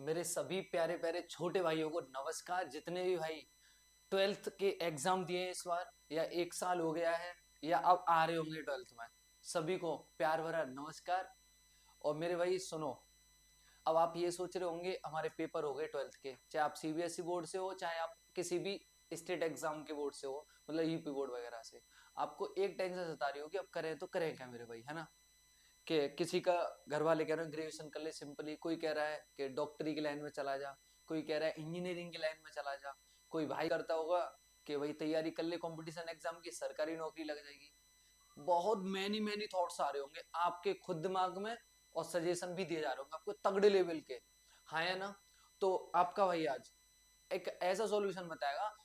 मेरे सभी प्यारे प्यारे छोटे भाइयों को नमस्कार। जितने भी भाई ट्वेल्थ के एग्जाम दिए हैं इस बार, या एक साल हो गया है, या अब आ रहे होंगे ट्वेल्थ में, सभी को प्यार भरा नमस्कार। और मेरे भाई सुनो, अब आप ये सोच रहे होंगे हमारे पेपर हो गए ट्वेल्थ के, चाहे आप सीबीएसई बोर्ड से हो, चाहे आप किसी भी स्टेट एग्जाम के बोर्ड से हो, मतलब यूपी बोर्ड वगैरह से। आपको एक टेंशन सता रही हो कि अब करें तो करें क्या मेरे भाई, है ना। कि किसी का घर वाले कह रहे हैं ग्रेजुएशन कर ले सिंपली, कोई कह रहा है कि डॉक्टरी की लाइन में चला जा, कोई कह रहा है इंजीनियरिंग की लाइन में चला जा, कोई भाई करता होगा कि भाई तैयारी कर ले कंपटीशन एग्जाम की, सरकारी नौकरी लग जाएगी। बहुत मैनी मैनी थॉट्स आ रहे होंगे आपके खुद दिमाग में, और सजेशन भी दिए जा रहे होंगे आपको तगड़े लेवल के। हाँ है ना। तो आपका भाई आज एक ऐसा सॉल्यूशन बताएगा,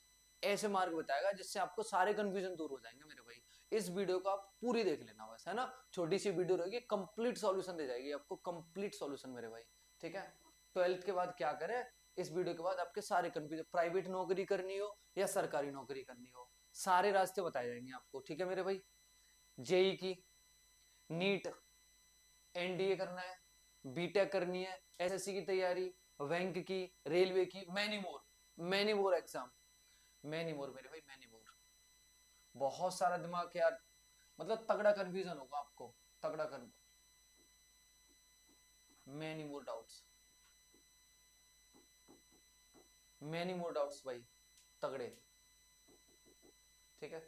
ऐसे मार्ग बताएगा जिससे आपको सारे कंफ्यूजन दूर हो जाएंगे मेरे भाई। इस वीडियो को आप पूरी देख लेना बस, है ना। छोटी सी वीडियो रहेगी, कंप्लीट सॉल्यूशन दे जाएगी आपको, कंप्लीट सॉल्यूशन मेरे भाई। ठीक है। ट्वेल्थ के बाद क्या करें, इस वीडियो के बाद आपके सारे कंफ्यूजन, प्राइवेट नौकरी करनी हो या सरकारी नौकरी करनी हो, सारे रास्ते बताए जाएंगे आपको। ठीक है मेरे भाई। जेई की, नीट, एनडीए करना है, बीटेक करनी है, एसएससी की तैयारी, बैंक की, रेलवे की, many more exam, many more मेरे भाई, मैनी मोर। बहुत सारा दिमाग है यार, मतलब तगड़ा कंफ्यूजन होगा आपको, तगड़ा कर, many more doubts, many more doubts भाई, तगड़े। ठीक है।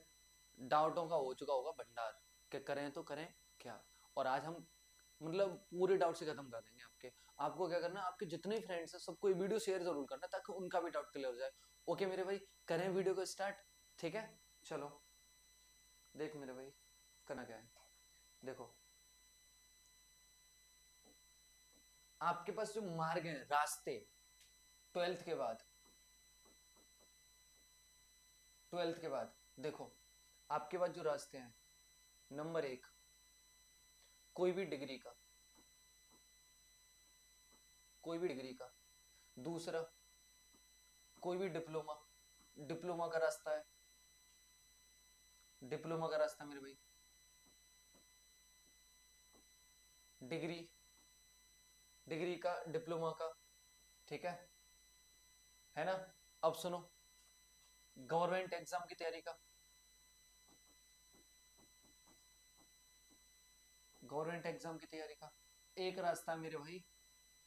डाउटों का हो चुका होगा भंडार, कि करें तो करें क्या। और आज हम मतलब पूरे डाउट से खत्म कर देंगे आपके। आपको क्या करना है, आपके जितने फ्रेंड्स हैं सबको ये वीडियो शेयर जरूर करना, ताकि उनका भी डाउट क्लियर हो जाए। ओके मेरे भाई, करें वीडियो को स्टार्ट। ठीक है। चलो, देख मेरे भाई, करना क्या है, देखो। आपके पास जो मार्ग है, रास्ते, ट्वेल्थ के बाद, ट्वेल्थ के बाद देखो, आपके पास जो रास्ते हैं, नंबर एक, कोई भी डिग्री का, कोई भी डिग्री का। दूसरा, कोई भी डिप्लोमा, डिप्लोमा का रास्ता है, डिप्लोमा का रास्ता मेरे भाई। डिग्री, डिग्री का, डिप्लोमा का। ठीक है ना। अब सुनो, गवर्नमेंट एग्जाम की तैयारी का, गवर्नमेंट एग्जाम की तैयारी का एक रास्ता है मेरे भाई।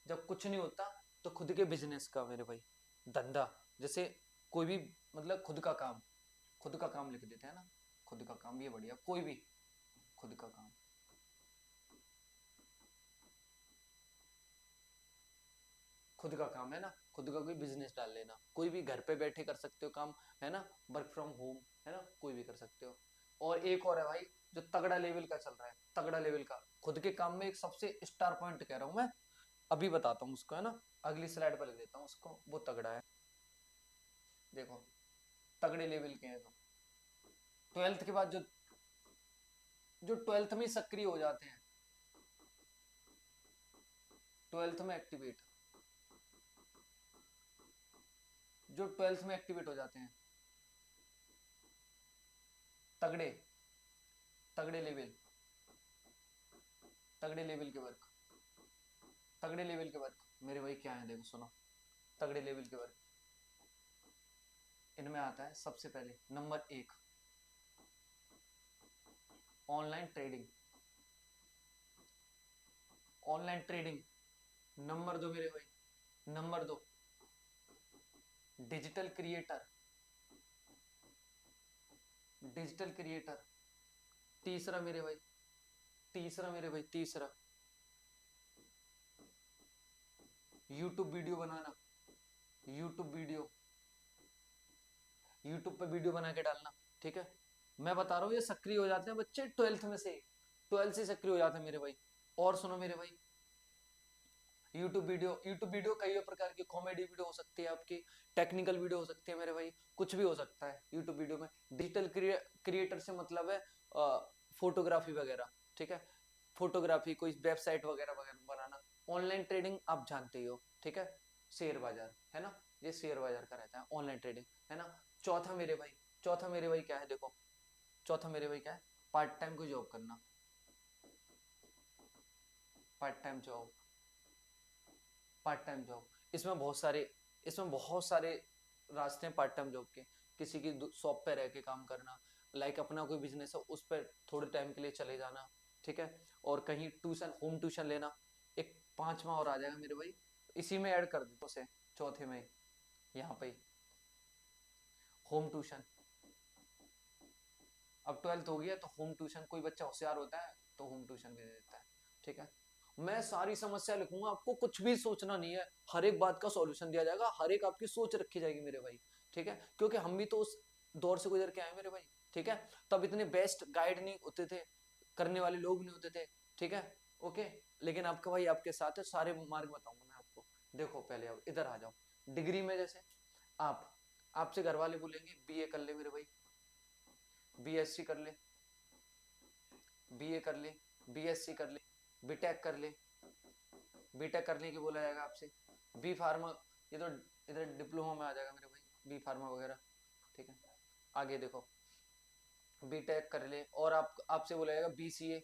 जब कुछ नहीं होता तो खुद के बिजनेस का मेरे भाई, धंधा। जैसे कोई भी, मतलब खुद का काम, खुद का काम लिख देते हैं ना, खुद का काम, ये बढ़िया, कोई भी खुद का काम, खुद का काम है ना, खुद का कोई बिजनेस डाल लेना, कोई भी घर पे बैठे कर सकते हो काम, है ना, वर्क फ्रॉम होम, है ना, कोई भी कर सकते हो। और एक और है भाई, जो तगड़ा लेवल का चल रहा है, तगड़ा लेवल का खुद के काम में, एक सबसे स्टार पॉइंट कह रहा हूं मैं, अभी बताता हूँ उसको, है ना, अगली स्लाइड पर लिख देता हूँ उसको, वो तगड़ा है। देखो, तगड़े लेवल के हैं तो, ट्वेल्थ के बाद जो, जो ट्वेल्थ में सक्रिय हो जाते हैं, ट्वेल्थ में एक्टिवेट, जो ट्वेल्थ में एक्टिवेट हो जाते हैं, तगड़े, तगड़े लेवल, तगड़े लेवल के वर्क, तगड़े लेवल के वर्क मेरे भाई क्या है, देखो सुनो। तगड़े लेवल के वर्क, इनमें आता है सबसे पहले नंबर एक, online trading, online trading. Number दो मेरे भाई, नंबर दो, डिजिटल क्रिएटर, डिजिटल क्रिएटर। तीसरा मेरे भाई, तीसरा मेरे भाई, तीसरा, यूट्यूब वीडियो बनाना, यूट्यूब वीडियो, यूट्यूब पे वीडियो बना के डालना। ठीक है। मैं बता रहा हूँ ये सक्रिय हो जाते हैं बच्चे ट्वेल्थ में से, ट्वेल्थ से सक्रिय हो जाते हैं मेरे भाई। और सुनो मेरे भाई, यूट्यूब वीडियो, यूट्यूब वीडियो कई प्रकार की, कॉमेडी वीडियो हो सकती है आपकी, टेक्निकल वीडियो हो सकती है मेरे भाई, कुछ भी हो सकता है यूट्यूब वीडियो में। डिजिटल क्रिएटर से मतलब है फोटोग्राफी वगैरह। ठीक है। फोटोग्राफी, कोई वेबसाइट वगैरह वगैरह बनाना। ऑनलाइन ट्रेडिंग आप जानते ही हो, ठीक है, शेयर बाजार, है ना, ये शेयर बाजार का रहता है ऑनलाइन ट्रेडिंग, है ना। चौथा मेरे भाई, चौथा मेरे भाई क्या है, देखो, चौथा मेरे भाई क्या है, पार्ट टाइम कोई जॉब करना, part time job, part time job. इसमें बहुत सारे रास्ते हैं पार्ट टाइम जॉब के। किसी की शॉप पे रह के काम करना, लाइक अपना कोई बिजनेस है उस पर थोड़े टाइम के लिए चले जाना, ठीक है। और कहीं ट्यूशन, होम ट्यूशन लेना। एक 5वां और आ जाएगा मेरे भाई, इसी में ऐड कर दो उसे, चौथे में यहाँ पे होम ट्यूशन। अब 12th हो गया तो होम ट्यूशन, कोई बच्चा होशियार होता है तो होम ट्यूशन भी दे देता है, ठीक है। मैं सारी समस्या लिखूंगा, आपको कुछ भी सोचना नहीं है, हर एक बात का सॉल्यूशन दिया जाएगा, हर एक आपकी सोच रखी जाएगी मेरे भाई, ठीक है। क्योंकि हम भी तो उस दौर से गुजर के आए मेरे भाई, ठीक है। तब इतने बेस्ट गाइड नहीं होते थे, करने वाले लोग नहीं होते थे, ठीक है। ओके, लेकिन आपका भाई आपके साथ है, सारे मार्ग बताऊंगा मैं आपको। देखो पहले अब इधर आ जाओ। डिग्री में जैसे आप आपसे घर वाले बोलेंगे बीए कर ले मेरे भाई, बीएससी कर ले, बीए कर ले, बीएससी कर ले, बीटेक कर ले। बीटेक करने की बोला जाएगा आपसे, बी फार्मा, ये तो इधर डिप्लोमा में आ जाएगा मेरे भाई, बी फार्मा वगैरह, ठीक है। आगे देखो, बीटेक कर ले, और आप आपसे बोला जाएगा बीसीए,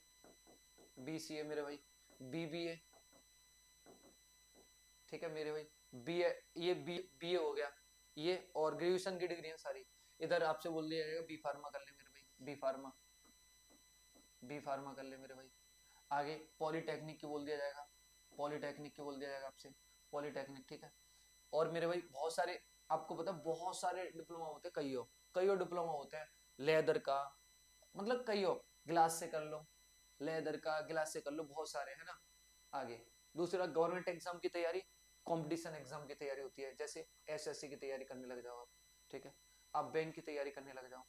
बीसीए मेरे भाई, बीबीए, ठीक है मेरे भाई, बीए, ये बीए हो गया ये, और ग्रेजुएशन की डिग्री है सारी। इधर आपसे बोल दिया जाएगा बी फार्मा कर ले मेरे भाई, बी फार्मा, बी फार्मा कर ले मेरे भाई। आगे पॉलीटेक्निक की बोल दिया जाएगा, पॉलीटेक्निक की बोल दिया जाएगा आपसे, पॉलीटेक्निक, ठीक है। और मेरे भाई बहुत सारे, आपको पता बहुत सारे डिप्लोमा होते हैं, कईयों डिप्लोमा होते हैं, लेदर का, मतलब कईयों, ग्लास से कर लो, लेदर का, ग्लास से कर लो, बहुत सारे है ना। आगे दूसरा गवर्नमेंट एग्जाम की तैयारी, कंपटीशन एग्जाम की तैयारी होती है, जैसे एसएससी की तैयारी करने लग जाओ आप, ठीक है। आप बैंक की तैयारी करने लग जाओ,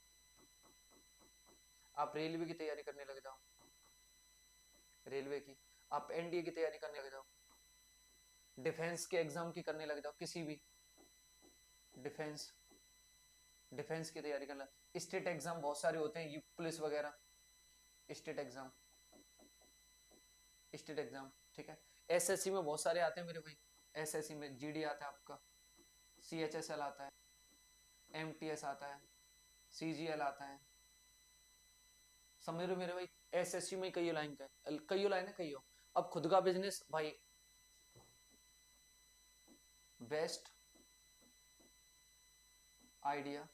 आप रेलवे की तैयारी करने लग जाओ, रेलवे की, आप एनडीए की तैयारी करने लग जाओ, डिफेंस के एग्जाम की करने लग जाओ, किसी भी डिफेंस, डिफेंस की तैयारी करना। स्टेट एग्जाम बहुत सारे होते हैं, पुलिस वगैरह, स्टेट एग्जाम, स्टेट एग्जाम, ठीक है। एसएससी में बहुत सारे आते हैं मेरे भाई, एसएससी में जीडी आता है आपका, सीएचएसएल आता है, एमटीएस आता है, सीजीएल आता है, समझ रहे हो मेरे भाई। एसएससी में कई लाइन का है, कई लाइन है, कई। अब खुद का बिजनेस भाई, बेस्ट आइडिया,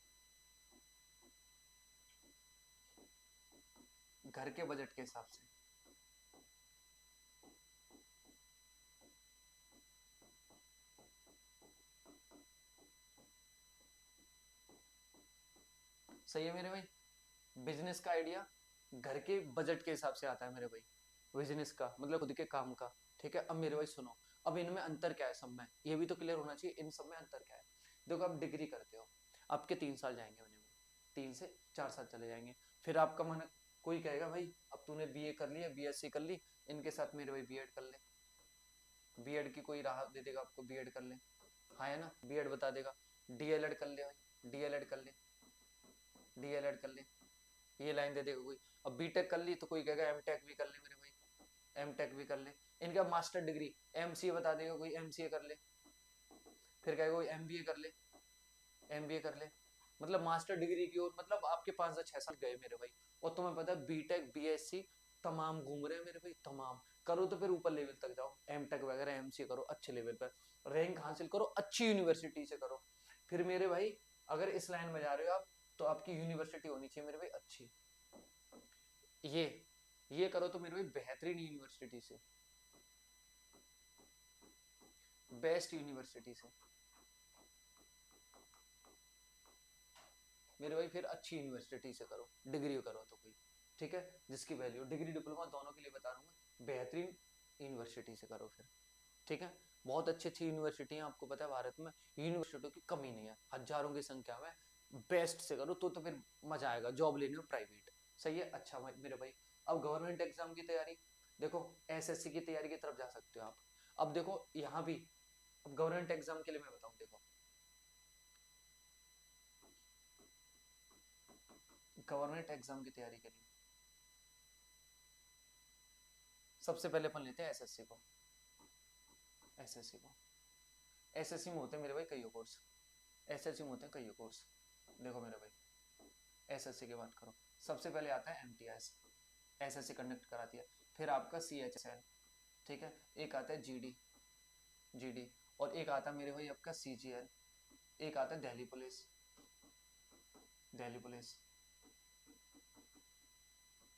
घर के बजट के हिसाब से, सही है मेरे भाई। बिजनेस का आइडिया घर के बजट के हिसाब से आता है मेरे भाई, बिजनेस का मतलब खुद के काम का, ठीक है। अब मेरे भाई सुनो, अब इनमें अंतर क्या है, सब में ये भी तो क्लियर होना चाहिए, इन सब में अंतर क्या है। देखो आप डिग्री करते हो, आपके 3 साल जाएंगे मिनिमम, 3 से 4 साल चले जाएंगे। फिर आपका मन, कोई कहेगा भाई अब तूने बीए कर लिया, बीएससी कर ली, इनके साथ मेरे भाई बीएड कर ले, बीएड की कोई राह दे देगा आपको, बीएड कर ले, हाँ है ना, बीएड बता देगा। डीएलएड कर ले भाई, डीएलएड कर ले, डीएलएड कर ले, ये लाइन दे देगा कोई। अब बीटेक कर ली तो कोई कहेगा एमटेक भी कर ले मेरे भाई, एमटेक भी कर ले। इनका मास्टर डिग्री एमसीए बता देगा कोई, एमसीए कर ले। फिर कहेगा कोई एमबीए कर ले, एमबीए कर ले। मतलब मास्टर डिग्री की ओर, मतलब आपके 5 से 6 साल गए मेरे भाई। और तुम्हें पता है बीटेक बीएससी तमाम घूम रहे हैं मेरे भाई, तमाम करो तो फिर ऊपर लेवल तक जाओ, एमटेक वगैरह एमसीए करो, अच्छे लेवल पर रैंक हासिल करो, अच्छी यूनिवर्सिटी से करो। फिर मेरे भाई अगर इस लाइन में जा रहे हो आप, तो आपकी यूनिवर्सिटी होनी चाहिए मेरे भाई अच्छी, ये ये करो तो मेरे भाई बेहतरीन यूनिवर्सिटी से, बेस्ट यूनिवर्सिटी से मेरे भाई, फिर अच्छी यूनिवर्सिटी से करो, डिग्री करो तो कोई, ठीक है। जिसकी वैल्यू, डिग्री डिप्लोमा दोनों के लिए बता रहा हूँ मैं, बेहतरीन यूनिवर्सिटी से करो फिर, ठीक है। बहुत अच्छी अच्छी यूनिवर्सिटी हैं, आपको पता है भारत में यूनिवर्सिटियों की कमी नहीं है, हजारों की संख्या में, बेस्ट से करो तो फिर मजा आएगा जॉब लेने में, प्राइवेट, सही है। अच्छा मेरे भाई, अब गवर्नमेंट एग्जाम की तैयारी, देखो एसएससी की तैयारी की तरफ जा सकते हो आप। अब देखो यहाँ भी, अब गवर्नमेंट एग्जाम के लिए मैं बताऊँ, देखो गवर्नमेंट एग्जाम की तैयारी के लिए सबसे पहले अपन लेते हैं एसएससी को, एसएससी को, एसएससी में होते हैं मेरे भाई कई कोर्स, एसएससी में होते हैं कई कोर्स। देखो मेरे भाई, एसएससी की बात करो, सबसे पहले आता है एमटीएस, एसएससी कंडक्ट कराती है। फिर आपका सीएचएसएल, ठीक है। एक आता है जीडी, जीडी, और एक आता मेरे भाई आपका CGL, एक आता दिल्ली पुलिस, दिल्ली पुलिस।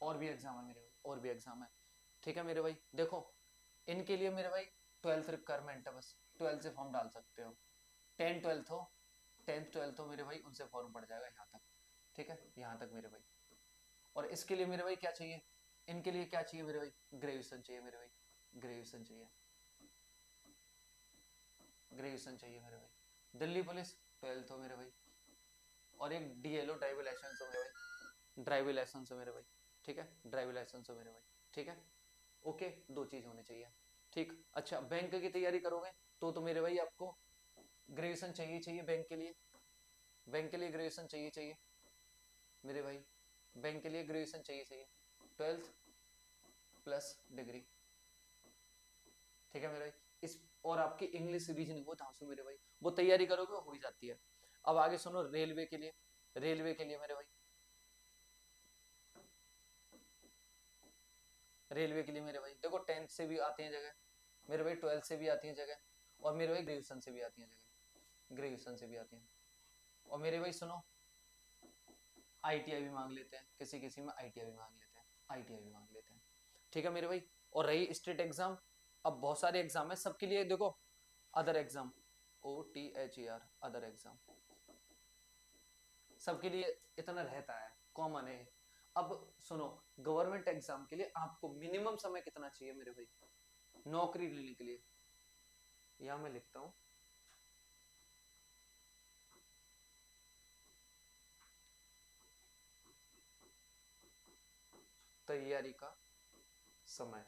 और भी एग्जाम है मेरे भाई, और भी एग्जाम है। ठीक है मेरे भाई, देखो इनके लिए मेरे भाई 12th रिक्वायरमेंट है बस, 12th से फॉर्म डाल सकते हो। 10 12th हो, 10th 12th हो मेरे भाई, उनसे फॉर्म पड़ जाएगा यहाँ तक। ठीक है, यहाँ तक मेरे भाई। और इसके लिए मेरे भाई क्या चाहिए, इनके लिए क्या चाहिए मेरे भाई, ग्रेजुएशन चाहिए मेरे भाई, ग्रेजुएशन चाहिए, ग्रेजुएशन चाहिए मेरे भाई। दिल्ली पुलिस 12th हो मेरे भाई, और एक DLO ड्राइविंग लाइसेंस हो मेरे भाई, ड्राइविंग लाइसेंस हो मेरे भाई। ठीक है, ड्राइविंग लाइसेंस हो मेरे भाई। ठीक है, ओके, दो चीज होनी चाहिए। ठीक, अच्छा बैंक की तैयारी करोगे तो मेरे भाई आपको ग्रेजुएशन चाहिए, चाहिए बैंक के लिए, बैंक के लिए ग्रेजुएशन चाहिए, चाहिए मेरे भाई, बैंक के लिए ग्रेजुएशन चाहिए, चाहिए 12th प्लस डिग्री। ठीक है मेरे भाई, इस और आपकी इंग्लिश रीजनिंग वो धांसू मेरे भाई, वो तैयारी करोगे वो हो ही जाती है। अब आगे सुनो, रेलवे के लिए, रेलवे के लिए मेरे भाई, रेलवे के लिए मेरे भाई देखो 10th से भी आती है जगह मेरे भाई, 12th से भी आती है जगह, और मेरे भाई ग्रेजुएशन से भी आती है जगह, ग्रेजुएशन से भी आती है। और मेरे भाई सुनो, ITI भी मांग लेते हैं, किसी किसी में ITI भी मांग लेते हैं, ITI भी मांग लेते हैं। ठीक है मेरे भाई, और रही स्टेट एग्जाम, अब बहुत सारे एग्जाम है सबके लिए, देखो other exam, OTHER other exam, सबके लिए इतना रहता है, कॉमन है। अब सुनो, गवर्नमेंट एग्जाम के लिए आपको मिनिमम समय कितना चाहिए मेरे भाई, नौकरी लेने के लिए, यहां मैं लिखता हूं, तैयारी का समय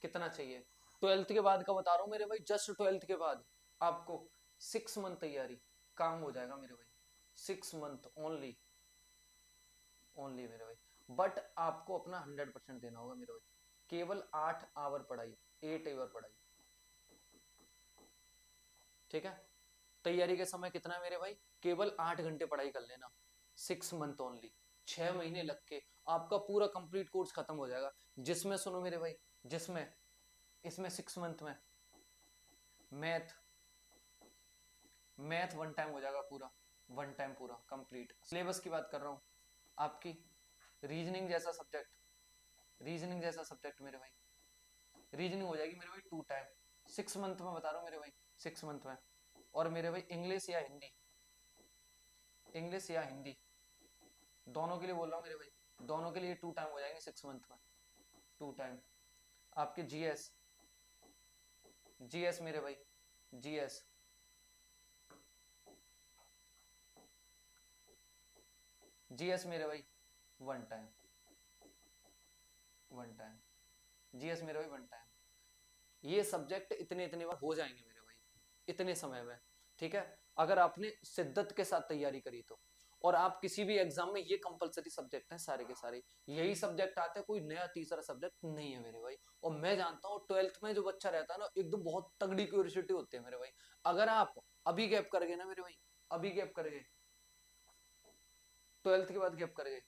कितना चाहिए। 12th के बाद का बता रहा हूँ मेरे भाई, जस्ट 12th के बाद आपको 6 मंथ तैयारी काम हो जाएगा मेरे भाई, 6 मंथ ओनली, ओनली मेरे भाई। बट आपको अपना 100% देना होगा मेरे भाई, केवल 8 आवर पढ़ाई, 8 आवर पढ़ाई। ठीक है, तैयारी के समय कितना है मेरे भाई, केवल 8 घंटे पढ़ाई कर लेना, 6 मंथ ओनली, 6 महीने लग के आपका पूरा कंप्लीट कोर्स खत्म हो जाएगा। जिसमें सुनो मेरे भाई, जिसमें इसमें 6 मंथ में मैथ, मैथ वन टाइम हो जाएगा पूरा, वन टाइम पूरा कंप्लीट। सिलेबस की बात कर रहा हूँ आपकी, रीजनिंग जैसा सब्जेक्ट, रीजनिंग जैसा सब्जेक्ट मेरे भाई, रीजनिंग हो जाएगी मेरे भाई 2 टाइम, 6 मंथ में बता रहा हूँ मेरे भाई, 6 मंथ में। और मेरे भाई इंग्लिश या हिंदी, इंग्लिश या हिंदी दोनों के लिए बोल रहा हूँ मेरे भाई, दोनों के लिए 2 टाइम हो जाएंगे 6 मंथ में, 2 टाइम। आपके GS, GS मेरे भाई, GS, GS मेरे भाई 1 टाइम, 1 टाइम, GS मेरे भाई 1 टाइम। ये सब्जेक्ट इतने इतने बार हो जाएंगे मेरे भाई, इतने समय में। ठीक है, अगर आपने शिद्दत के साथ तैयारी करी तो। और आप किसी भी एग्जाम में, ये कंपलसरी सब्जेक्ट हैं सारे के सारे, यही सब्जेक्ट आते हैं, कोई नया तीसरा सब्जेक्ट नहीं है मेरे भाई। और मैं जानता हूँ 12th में जो बच्चा रहता है ना, एकदम बहुत तगड़ी क्यूरियोसिटी होती है मेरे भाई। अगर आप अभी गैप कर गए ना मेरे भाई, अभी गैप कर गए, 12th के बाद गैप कर गए,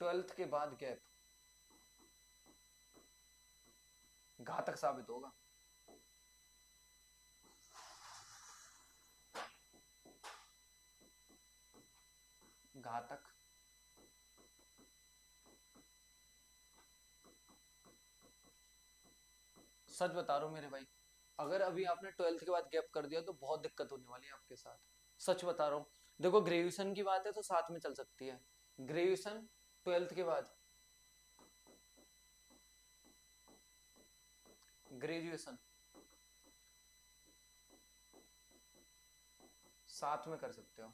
12th के बाद गैप घातक साबित होगा, घातक। सच बता रहा हूँ मेरे भाई, अगर अभी आपने 12th के बाद गैप कर दिया तो बहुत दिक्कत होने वाली है आपके साथ, सच बता रहा हूँ। देखो ग्रेजुएशन की बात है तो साथ में चल सकती है, ग्रेजुएशन 12th के बाद, ग्रेजुएशन साथ में कर सकते हो।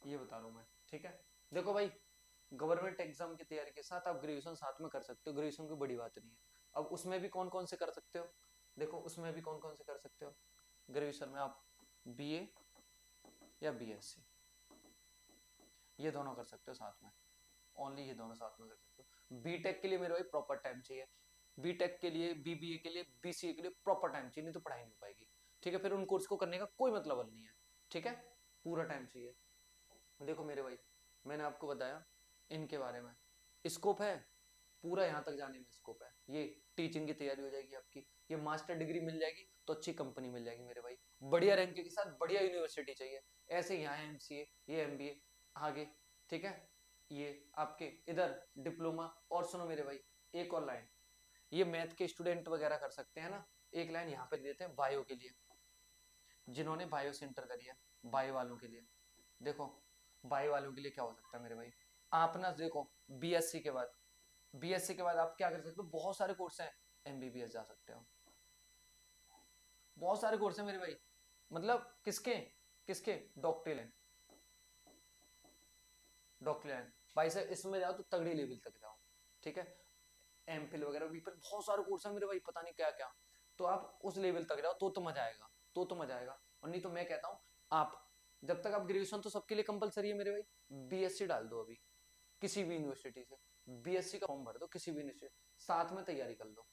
ये बता रहा हूँ मैं। ठीक है, देखो भाई, गवर्नमेंट एग्जाम की तैयारी के साथ आप ग्रेजुएशन साथ में कर सकते हो, ग्रेजुएशन कोई बड़ी बात नहीं है। अब उसमें भी कौन कौन से कर सकते हो, देखो उसमें भी कौन कौन से कर सकते हो, ग्रेजुएशन में आप BA या BSc, ये दोनों कर सकते हो साथ में। ओनली ये दोनों साथ में कर सकते हो। बीटेक के लिए मेरे भाई प्रॉपर टाइम चाहिए, बीटेक के लिए, बीबीए के लिए, बीसीए के लिए प्रॉपर टाइम चाहिए, नहीं तो पढ़ाई नहीं हो पाएगी। ठीक है, फिर उन कोर्स को करने का कोई मतलब नहीं है। ठीक है, पूरा टाइम चाहिए। देखो मेरे भाई, मैंने आपको बताया इनके बारे में, स्कोप है पूरा, यहाँ तक जाने में स्कोप है। ये टीचिंग की तैयारी हो जाएगी आपकी, ये मास्टर डिग्री मिल जाएगी तो अच्छी कंपनी मिल जाएगी मेरे भाई, बढ़िया रैंक के साथ बढ़िया यूनिवर्सिटी चाहिए। ऐसे यहाँ एमसीए, ये एमबीए आगे। ठीक है, ये आपके इधर डिप्लोमा। और सुनो मेरे भाई, एक और लाइन, ये मैथ के स्टूडेंट वगैरह कर सकते हैं ना, एक लाइन यहाँ पे देते हैं बायो के लिए, जिन्होंने बायो से इंटर करी है, बायो वालों के लिए। देखो बायो वालों के लिए क्या हो सकता है मेरे भाई, आप ना देखो बीएससी के बाद, बीएससी के बाद आप क्या कर सकते हो, बहुत सारे कोर्स हैं, एमबीबीएस जा सकते हो, बहुत सारे कोर्स हैं मेरे भाई। मतलब किसके, किसके, डॉक्टर लाइन, डॉक्टर लाइन भाई साहब, इसमें जाओ तो तगड़ी लेवल तक जाओ। ठीक है, एमफिल वगैरह भी, पर बहुत सारे कोर्स हैं मेरे भाई, पता नहीं क्या क्या। तो आप उस लेवल तक जाओ तो मजा आएगा, तो मजा आएगा। और नहीं तो मैं कहता हूँ, आप जब तक आप ग्रेजुएशन तो सबके लिए कंपलसरी है मेरे भाई, बीएससी डाल दो अभी किसी भी यूनिवर्सिटी से, बीएससी का फॉर्म भर दो किसी भी यूनिवर्सिटी, साथ में तैयारी कर लो।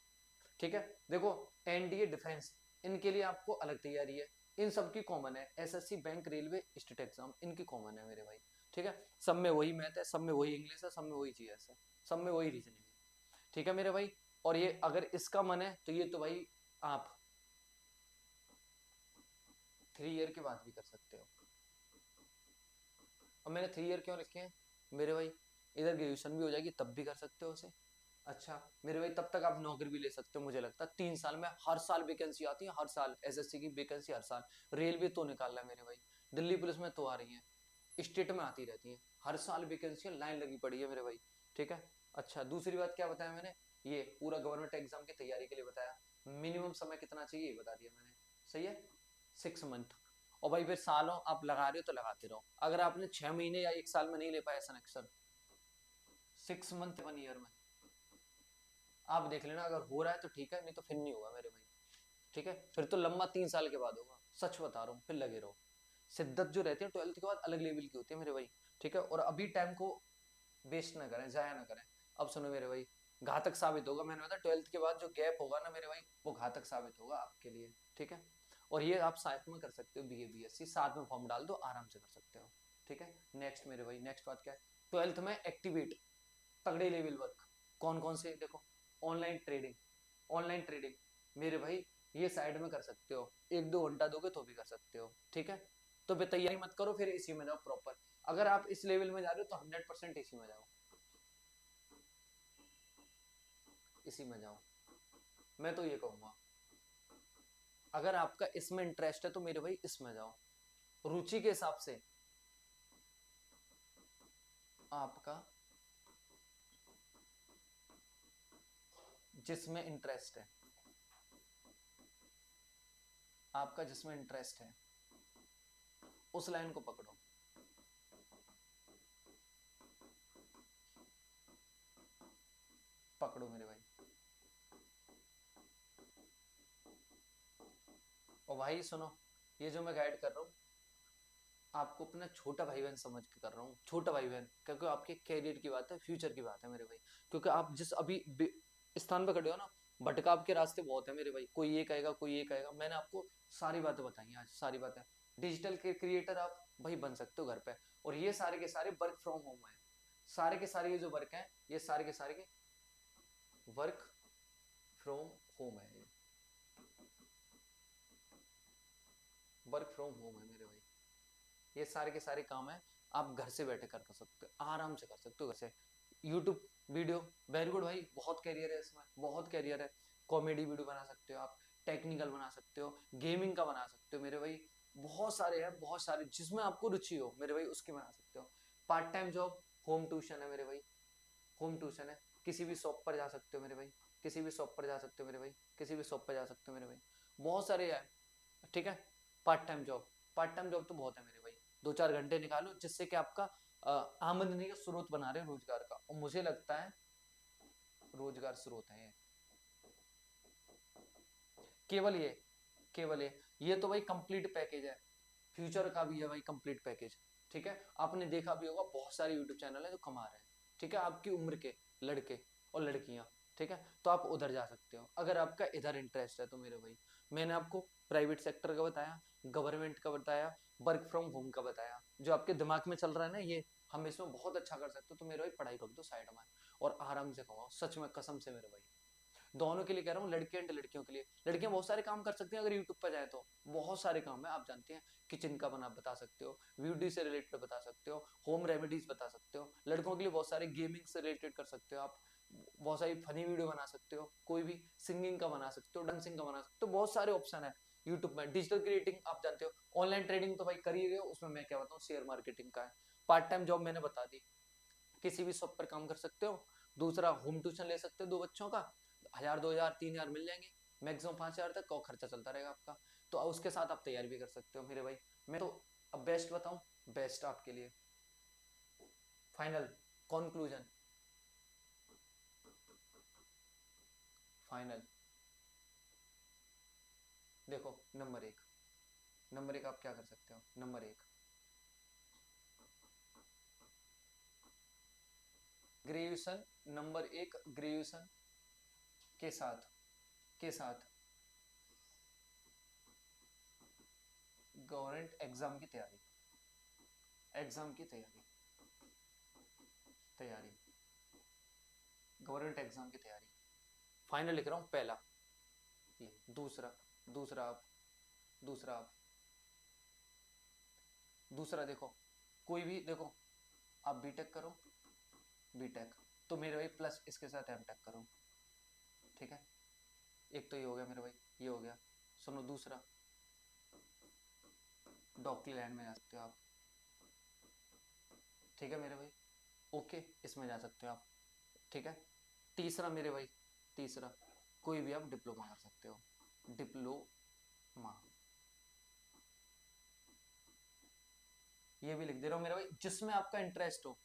ठीक है, देखो एनडीए डिफेंस, इनके लिए आपको अलग तैयारी है, इन सबकी कॉमन है, SSC bank railway state exam इनकी कॉमन है मेरे भाई। ठीक है, सब में वही मैथ है, सब में वही इंग्लिश है, सब में वही जीएस है, सब में वही रीजनिंग है। ठीक है मेरे भाई, और ये अगर इसका मन है तो ये तो भाई आप 3 ईयर के बाद भी कर सकते हो। और मैंने 3 ईयर क्यों लिखे हैं मेरे भाई, इधर ग्रेजुएशन भी हो जाएगी तब भी कर सकते हो उसे। अच्छा मेरे भाई, तब तक आप नौकरी भी ले सकते हो, मुझे लगता है 3 साल में, हर साल वैकेंसी आती है, हर साल एसएससी की वैकेंसी हर साल, रेलवे तो निकाल रहा है मेरे भाई, दिल्ली पुलिस में तो आ रही है, स्टेट में आती रहती है, हर साल वैकेंसी लाइन लगी पड़ी है मेरे भाई। ठीक है, अच्छा दूसरी बात क्या बताया मैंने, ये पूरा गवर्नमेंट एग्जाम की तैयारी के लिए बताया, मिनिमम समय कितना चाहिए ये बता दिया मैंने, सही है, 6 मंथ। और भाई फिर सालों आप लगा रहे हो तो लगाते रहो, अगर आपने 6 महीने या 1 साल में नहीं ले पाया सिलेक्शन, 6 मंथ 1 ईयर में आप देख लेना, अगर हो रहा है तो ठीक है, नहीं तो फिर नहीं होगा मेरे भाई। ठीक है, फिर तो लंबा 3 साल के बाद होगा, सच बता रहा हूँ, फिर लगे रहो। शिद्दत जो रहती है 12th के बाद अलग लेवल की होती है मेरे भाई। ठीक है, और अभी टाइम को वेस्ट ना करें, जाया ना करें। अब सुनो मेरे भाई, घातक साबित होगा, मैंने बताया 12th के बाद जो गैप होगा ना मेरे भाई, वो घातक साबित होगा आपके लिए। ठीक है, और ये आप साथ में कर सकते हो, बीए बीएससी साथ में फॉर्म डाल दो, आराम से कर सकते हो। ठीक है, नेक्स्ट मेरे भाई, नेक्स्ट बात क्या है, 12th में एक्टिवेट तगड़े लेवल वर्क कौन कौन से, देखो ऑनलाइन ट्रेडिंग, ऑनलाइन ट्रेडिंग मेरे भाई, ये साइड में कर सकते हो, 1-2 घंटा दोगे तो भी कर सकते हो। ठीक है, तो तैयारी मत करो, फिर इसी में जाओ प्रॉपर, अगर आप इस लेवल में जा रहे हो तो 100% इसी में जाओ, इसी में जाओ, मैं तो ये कहूंगा। अगर आपका इसमें इंटरेस्ट है तो मेरे भाई इसमें जाओ, रुचि के हिसाब से आपका जिसमें इंटरेस्ट है, आपका जिसमें इंटरेस्ट है उस लाइन को पकड़ो। पकड़ो मेरे भाई, और भाई सुनो, ये जो मैं गाइड कर रहा हूँ आपको अपना छोटा भाई बहन समझ के कर रहा हूँ, छोटा भाई बहन, क्योंकि आपके कैरियर की बात है, फ्यूचर की बात है मेरे भाई। क्योंकि आप जिस अभी स्थान पे खड़े हो ना, भटकाव के रास्ते बहुत है मेरे भाई, कोई ये कहेगा कोई ये कहेगा, मैंने आपको सारी बातें बताई आज, सारी बातें। डिजिटल के क्रिएटर आप भाई बन सकते हो घर पे, और ये सारे के सारे वर्क फ्रॉम होम है, सारे के सारे ये जो वर्क है, ये सारे के सारे के वर्क फ्रॉम होम है, ये वर्क फ्रॉम होम है मेरे भाई, ये सारे के सारे काम है, आप घर से बैठे कर सकते हो, आराम से कर सकते हो घर से। यूट्यूब वीडियो, वेरी गुड भाई, बहुत कैरियर है इसमें, बहुत कैरियर है। कॉमेडी वीडियो बना सकते हो आप, टेक्निकल बना सकते हो, गेमिंग का बना सकते हो मेरे भाई, बहुत सारे हैं, बहुत सारे, जिसमें आपको रुचि हो मेरे भाई उसके बना सकते हो। Part time job, home tuition है मेरे भाई, होम ट्यूशन है, किसी भी शॉप पर जा सकते हो मेरे भाई, किसी भी शॉप पर जा सकते हो मेरे भाई, किसी भी शॉप पर जा सकते हो मेरे भाई, बहुत सारे है। ठीक है, part time job, part time job तो बहुत है मेरे भाई, 2-4 घंटे निकालो, जिससे कि आपका आमदनी का स्रोत बना रहे रोजगार का, और मुझे लगता है रोजगार स्रोत है ये, केवल ये, केवल ये तो भाई कंप्लीट पैकेज है, फ्यूचर का भी है भाई कंप्लीट पैकेज। ठीक है, आपने देखा भी होगा बहुत सारे यूट्यूब चैनल है जो कमा रहे हैं। ठीक है, आपकी उम्र के लड़के और लड़कियां, ठीक है, तो आप उधर जा सकते हो अगर आपका इधर इंटरेस्ट है तो मेरे भाई। मैंने आपको प्राइवेट सेक्टर का बताया, गवर्नमेंट का बताया, वर्क फ्रॉम होम का बताया। जो आपके दिमाग में चल रहा है ना ये हम इसमें बहुत अच्छा कर सकते हो, तो मेरे भाई पढ़ाई कर दो साइड में और आराम से कमाओ, सच में कसम से मेरे भाई। दोनों के लिए कह रहा हूँ, लड़के एंड लड़कियों के लिए। लड़कियां बहुत सारे काम कर सकती हैं अगर यूट्यूब पर जाए तो, बहुत सारे काम है आप जानते हैं। किचन का बना बता सकते हो, ब्यूटी से रिलेटेड बता सकते हो, होम रेमेडीज बता सकते हो। लड़कों के लिए बहुत सारे गेमिंग से रिलेटेड कर सकते हो आप, बहुत सारी फनी वीडियो बना सकते हो, कोई भी सिंगिंग का बना सकते हो, डांसिंग का बना सकते हो, बहुत सारे ऑप्शन है यूट्यूब में। डिजिटल क्रिएटिंग आप जानते हो, ऑनलाइन ट्रेडिंग तो भाई कर ही रहे हो, उसमें मैं क्या बताऊँ, शेयर मार्केटिंग का है। पार्ट टाइम जॉब मैंने बता दी, किसी भी शॉप पर काम कर सकते हो। दूसरा होम ट्यूशन ले सकते हो 2 बच्चों का, 1000 2000 3000 मिल जाएंगे, मैक्सिमम 5000 तक का खर्चा चलता रहेगा आपका। तो उसके साथ आप तैयारी भी कर सकते हो मेरे भाई। मैं तो अब बेस्ट बताऊं, बेस्ट आपके लिए फाइनल कंक्लूजन, फाइनल देखो, नंबर एक आप क्या कर सकते हो, नंबर एक ग्रेजुएशन, नंबर एक ग्रेजुएशन के साथ, के साथ गवर्नमेंट एग्जाम की तैयारी, एग्जाम की तैयारी, तैयारी गवर्नमेंट एग्जाम की तैयारी, फाइनल लिख रहा हूँ पहला ये। दूसरा, दूसरा आप, दूसरा आप, दूसरा देखो, कोई भी देखो, आप बीटेक करो, बीटेक तो मेरे भाई प्लस इसके साथ एमटेक करो, ठीक है। एक तो ये हो गया मेरे भाई, ये हो गया। सुनो दूसरा, डॉक्टरी लाइन में जा सकते हो आप, ठीक है मेरे भाई, ओके, इसमें जा सकते हो आप, ठीक है। तीसरा मेरे भाई, तीसरा कोई भी आप डिप्लोमा कर सकते हो, डिप्लोमा, ये भी लिख दे रहा हूँ मेरे भाई, जिसमें आपका इंटरेस्ट हो,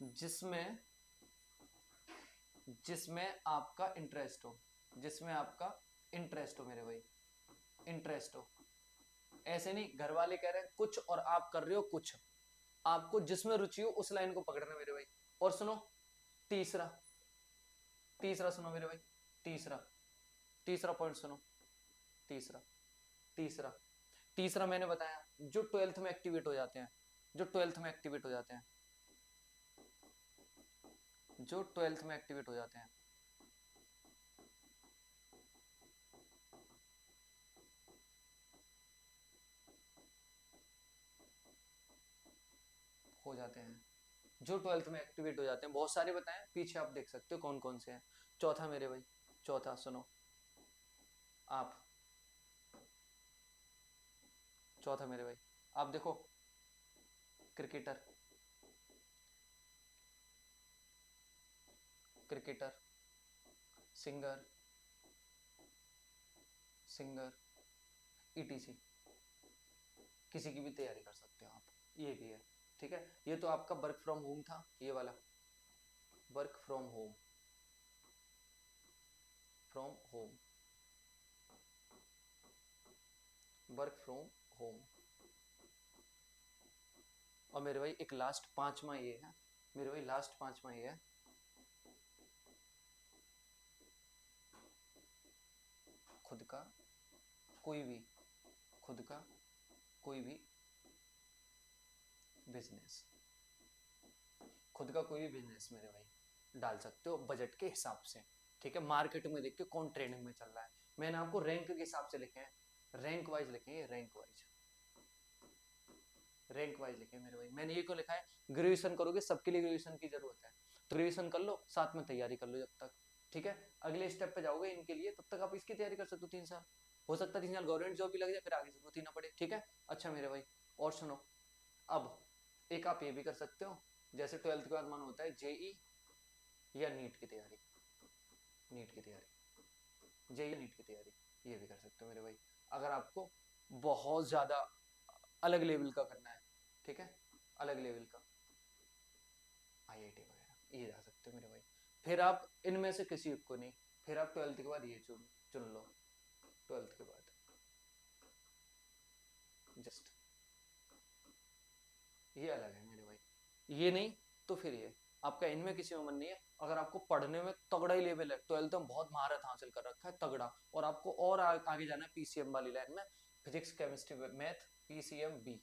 जिसमें, जिसमें आपका इंटरेस्ट हो, जिसमें आपका इंटरेस्ट हो मेरे भाई, इंटरेस्ट हो। ऐसे नहीं घर वाले कह रहे हैं कुछ और आप कर रहे हो कुछ, आपको जिसमें रुचि हो उस लाइन को पकड़ना मेरे भाई। और सुनो तीसरा, तीसरा सुनो मेरे भाई, तीसरा, तीसरा पॉइंट सुनो, तीसरा, तीसरा, तीसरा मैंने बताया, जो ट्वेल्थ में एक्टिवेट हो जाते हैं, जो ट्वेल्थ में एक्टिवेट हो जाते हैं, जो ट्वेल्थ में एक्टिवेट हो जाते हैं, हो जाते हैं, जो ट्वेल्थ में एक्टिवेट हो जाते हैं, बहुत सारे बताएं पीछे आप देख सकते हो कौन कौन से हैं। चौथा मेरे भाई, चौथा सुनो आप, चौथा मेरे भाई, आप देखो, cricketer, cricketer, singer, singer, etc, किसी की भी तैयारी कर सकते हो आप, ये भी है, ठीक है। ये तो आपका वर्क फ्रॉम होम था, ये वाला work from home, from home, work from home. और मेरे भाई एक लास्ट पांचवा ये है, मेरे भाई लास्ट पांचवा ये है, खुद का कोई भी, खुद का कोई भी बिजनेस, खुद का कोई भी बिजनेस मेरे भाई डाल सकते हो बजट के हिसाब से, ठीक है। मार्केट में देख के कौन ट्रेंडिंग में चल रहा है, मैंने आपको रैंक के हिसाब से लिखे हैं, रैंक वाइज लिखे हैं, रैंक वाइज, रैंक वाइज लिखे मेरे भाई। मैंने ये क्यों लिखा है, ग्रेजुएशन करोगे सबके लिए ग्रेजुएशन की जरूरत है, तो ग्रेजुएशन कर लो साथ में तैयारी कर लो जब तक, ठीक है। अगले स्टेप पे जाओगे इनके लिए तब तक आप इसकी तैयारी कर सकते हो 3 साल, हो सकता है 3 साल गवर्नमेंट जॉब भी लग जाए, फिर आगे जरूरत ही ना पड़े, ठीक है। अच्छा मेरे भाई और सुनो, अब एक आप ये भी कर सकते हो, जैसे ट्वेल्थ के बाद मन होता है जेई या नीट की तैयारी, नीट की तैयारी, जेई नीट की तैयारी, ये भी कर सकते हो मेरे भाई। अगर आपको बहुत ज्यादा अलग लेवल का करना है, ठीक है, अलग लेवल का, आईआईटी वगैरह ये जा सकते हो मेरे भाई। फिर आप इनमें से किसी को नहीं, फिर आप ट्वेल्थ के बाद ये चुन चुन लो, ट्वेल्थ के बाद जस्ट, ये अलग है मेरे भाई, ये नहीं तो फिर ये, आपका इनमें किसी में मन नहीं है, अगर आपको पढ़ने में तगड़ा ही लेवल है, 12th में बहुत महारत हासिल कर रखा है तगड़ा, और आपको और आगे जाना है पीसीएम वाली लाइन में, physics chemistry math PCM B,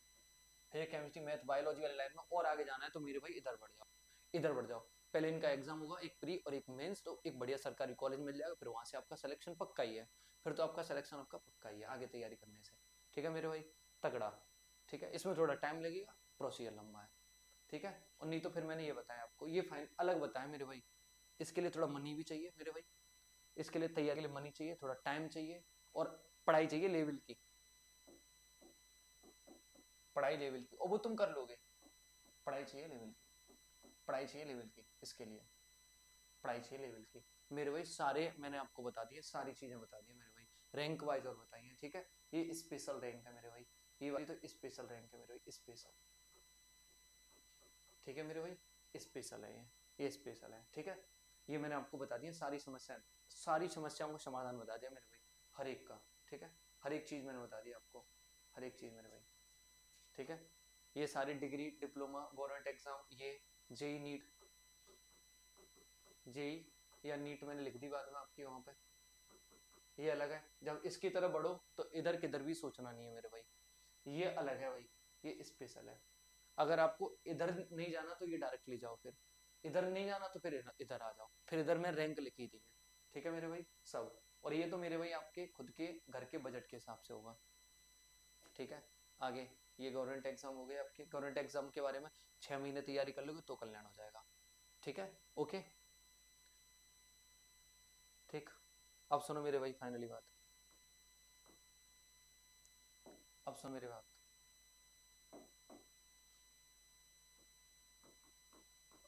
physics chemistry math biology वाली लाइन में और आगे जाना है, तो मेरे भाई इधर बढ़ जाओ, इधर बढ़ जाओ। पहले इनका एग्जाम होगा, एक प्री और एक मेंस, तो एक बढ़िया सरकारी कॉलेज मिल जाएगा, फिर वहां से आपका सिलेक्शन पक्का ही है, फिर तो आपका सिलेक्शन आपका पक्का ही है आगे तैयारी करने से। ठीक है मेरे भाई, तगड़ा। ठीक है, इसमें थोड़ा टाइम लगेगा, प्रोसीजर लंबा है। ठीक है, और नहीं तो फिर मैंने ये बताया आपको, ये फाइन अलग बताया मेरे भाई, इसके लिए थोड़ा मनी भी चाहिए मेरे भाई, इसके लिए तैयारी के लिए मनी चाहिए, थोड़ा टाइम चाहिए, और पढ़ाई चाहिए लेवल की, पढ़ाई लेवल की, और वो तुम कर लोगे। पढ़ाई चाहिए लेवल की, पढ़ाई चाहिए लेवल की, इसके लिए पढ़ाई चाहिए लेवल की मेरे भाई। सारे मैंने आपको बता दिए, सारी चीजें बता दी मेरे भाई, रैंक वाइज और बताई है। ठीक है, ये स्पेशल रैंक है मेरे भाई, ये वाली तो स्पेशल रैंक है मेरे भाई, स्पेशल। ठीक है मेरे भाई, स्पेशल है ये स्पेशल है। ठीक है, ये मैंने आपको बता दिया सारी समस्याएं, सारी समस्याओं का समाधान बता दिया मेरे भाई, हर एक का। ठीक है, हर एक चीज मैंने बता दिया आपको, हर एक चीज मेरे भाई। ठीक है, ये सारी डिग्री डिप्लोमा गवर्नमेंट एग्जाम, ये जेई नीट, जेई या नीट मैंने लिख दी बाद में आपकी वहां पे, ये अलग है। जब इसकी तरफ बढ़ो तो इधर किधर भी सोचना नहीं है मेरे भाई, ये अलग है भाई, ये स्पेशल है। अगर आपको इधर नहीं जाना तो ये डायरेक्टली जाओ, फिर इधर नहीं जाना तो फिर इधर आ जाओ, फिर इधर मैं रैंक लिखी दी है। ठीक है मेरे भाई सब, और ये तो मेरे भाई आपके खुद के घर के बजट के हिसाब से होगा। ठीक है, आगे ये गवर्नमेंट एग्जाम हो गए आपके, गवर्नमेंट एग्जाम के बारे में 6 महीने तैयारी कर लोगे तो कल्याण हो जाएगा। ठीक है, ओके, ठीक। अब सुनो मेरे भाई फाइनली बात, अब सुनो मेरी बात,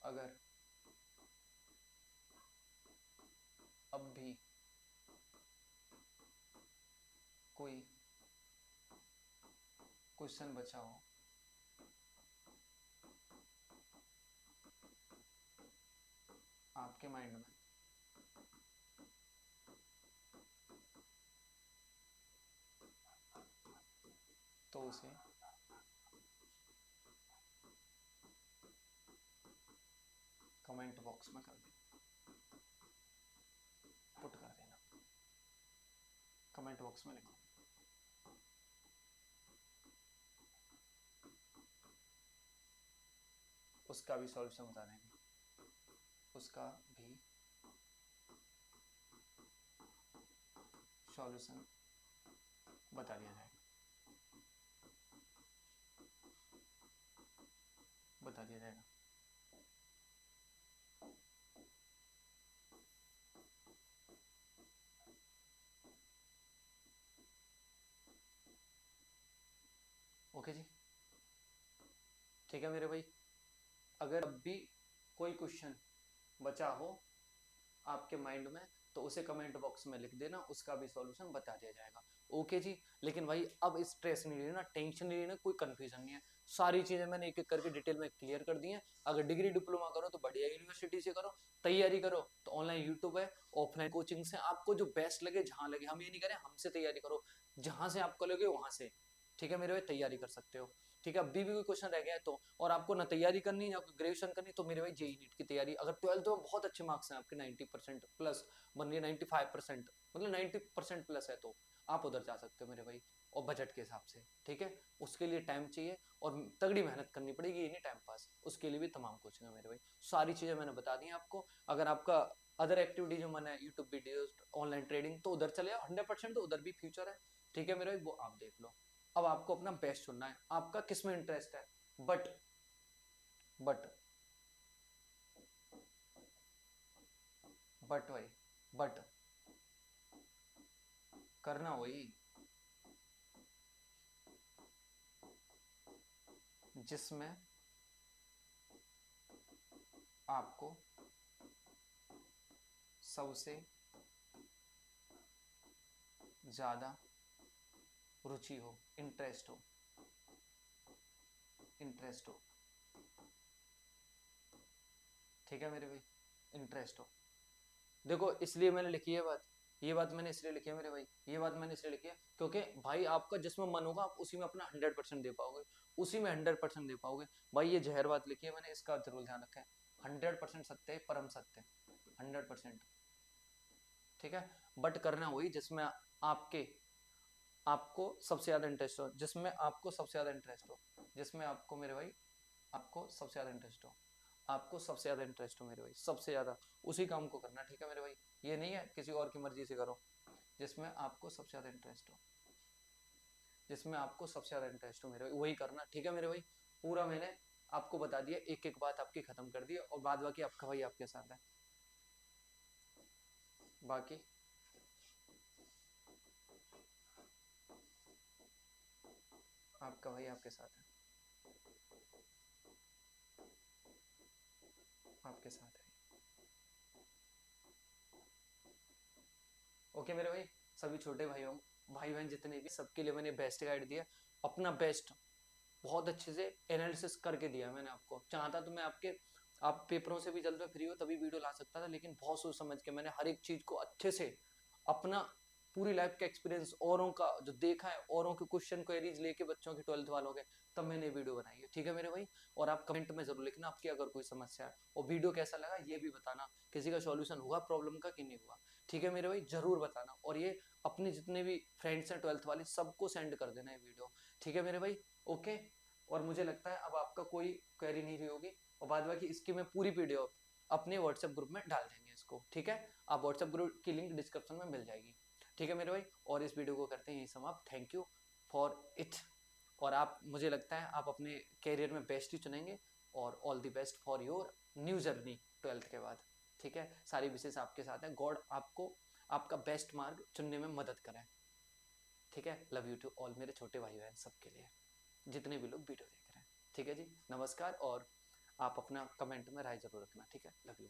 अगर अब भी कोई क्वेश्चन बचा हो आपके माइंड में, तो उसे कमेंट बॉक्स में कर देना, पुट कर देना, कमेंट बॉक्स में लिखो। उसका भी सॉल्यूशन बता देंगे, उसका भी सॉल्यूशन बता दिया जाएगा, बता दिया जाएगा। ओके जी, ठीक है मेरे भाई, अगर अब भी कोई क्वेश्चन बचा हो आपके माइंड में तो उसे कमेंट बॉक्स में लिख देना, उसका भी सॉल्यूशन बता दिया जाएगा। ओके जी, लेकिन भाई अब स्ट्रेस नहीं लेना, टेंशन नहीं लेना, कोई कंफ्यूजन नहीं है, सारी चीजें मैंने एक एक करके डिटेल में क्लियर कर दी हैं। अगर डिग्री डिप्लोमा करो तो बढ़िया यूनिवर्सिटी से करो, तैयारी करो तो ऑनलाइन यूट्यूब है, ऑफलाइन कोचिंग से आपको जो बेस्ट लगे, जहां लगे, हम ये नहीं करें हमसे तैयारी करो, जहां से आपको लगे वहां से। ठीक है मेरे भाई, तैयारी कर सकते हो। ठीक है, अभी भी कोई क्वेश्चन रह गया है तो, और आपको ना तैयारी करनी या ग्रेजुएशन करनी, तो मेरे भाई जेई नीट की तैयारी, अगर 12th में बहुत अच्छे मार्क्स हैं आपके 90% प्लस, बनिए 95%, मतलब 90% प्लस है, तो आप उधर जा सकते हो मेरे भाई, और बजट के हिसाब से। ठीक है, उसके लिए टाइम चाहिए और तगड़ी मेहनत करनी पड़ेगी, ये नहीं टाइम पास, उसके लिए भी तमाम कोचिंग है मेरे भाई, सारी चीजें मैंने बता दी हैं आपको। अगर आपका अदर एक्टिविटी जो मन है, यूट्यूब वीडियोस, ऑनलाइन ट्रेडिंग, तो उधर चले जाओ, 100% तो उधर भी फ्यूचर है। ठीक है मेरे भाई, वो आप देख लो। अब आपको अपना बेस्ट चुनना है, आपका किस में इंटरेस्ट है, बट बट बट भाई, बट करना वही जिसमें आपको सबसे ज्यादा रुचि हो, इंटरेस्ट हो, इंटरेस्ट हो। ठीक है मेरे भाई, इंटरेस्ट हो। देखो इसलिए मैंने लिखी है बात, ये बात मैंने इसलिए लिखी है मेरे भाई, ये बात मैंने इसलिए लिखी है क्योंकि भाई आपका जिसमें मन होगा आप उसी में अपना 100% दे पाओगे, उसी में 100% दे पाओगे भाई, ये जहर बात लिखी है मैंने, इसका जरूर ध्यान रखें। 100% सत्य है, परम सत्य, 100%। ठीक है, बट करना वही जिसमें आपके आपको सबसे ज्यादा इंटरेस्ट हो, जिसमें आपको सबसे ज्यादा इंटरेस्ट हो, जिसमें आपको मेरे भाई, आपको सबसे ज्यादा इंटरेस्ट हो, आपको सबसे ज्यादा इंटरेस्ट हो मेरे भाई, सबसे ज्यादा उसी काम को करना। ठीक है मेरे भाई, ये नहीं है किसी और की मर्जी से करो, जिसमें आपको सबसे ज्यादा इंटरेस्ट हो, जिसमें आपको सबसे ज्यादा इंटरेस्ट हो मेरे भाई, वही करना। ठीक है मेरे भाई, पूरा मैंने आपको बता दिया, एक एक बात आपकी खत्म कर दी, और बाद बाकी आपका भाई आपके साथ है, बाकी आपका भाई आपके साथ है, आपके साथ है। ओके मेरे भाई, सभी छोटे भाइयों, भाई बहन जितने भी, सबके लिए मैंने बेस्ट गाइड दिया, अपना बेस्ट बहुत अच्छे से एनालिसिस करके दिया मैंने आपको। चाहता तो मैं आपके, आप पेपरों से भी जल्द में फ्री हो तभी वीडियो ला सकता था, लेकिन बहुत सोच समझ के मैंने हर एक चीज को अच्छे से अपना पूरी लाइफ का एक्सपीरियंस, औरों का जो देखा है, औरों के क्वेश्चन क्वेरीज लेके बच्चों के 12th वालों के, तब मैंने वीडियो बनाई है। ठीक है मेरे भाई, और आप कमेंट में जरूर लिखना आपकी अगर कोई समस्या है, और वीडियो कैसा लगा ये भी बताना, किसी का सॉल्यूशन हुआ प्रॉब्लम का कि नहीं हुआ। ठीक है मेरे भाई, जरूर बताना, और ये अपने जितने भी फ्रेंड्स हैं 12th वाले सबको सेंड कर देना ये वीडियो। ठीक है मेरे भाई, ओके। और मुझे लगता है अब आपका कोई क्वेरी नहीं रही होगी, और बाद बाकी इसकी मैं पूरी पीडीएफ अपने व्हाट्सएप ग्रुप में डाल देंगे इसको। ठीक है, आप व्हाट्सएप ग्रुप की लिंक डिस्क्रिप्शन में मिल जाएगी। ठीक है मेरे भाई, और इस वीडियो को करते हैं यही समाप्त। थैंक यू फॉर इट, और आप, मुझे लगता है आप अपने कैरियर में बेस्ट ही चुनेंगे, और all the best for your new journey 12th के बाद। ठीक है, सारी विशेष आपके साथ है, गॉड आपको आपका बेस्ट मार्ग चुनने में मदद करें। ठीक है, लव यू टू ऑल मेरे छोटे भाई बहन सबके लिए, जितने भी लोग वीडियो देख रहे हैं। ठीक है जी, नमस्कार, और आप अपना कमेंट में राय जरूर रखना। ठीक है, लव यू।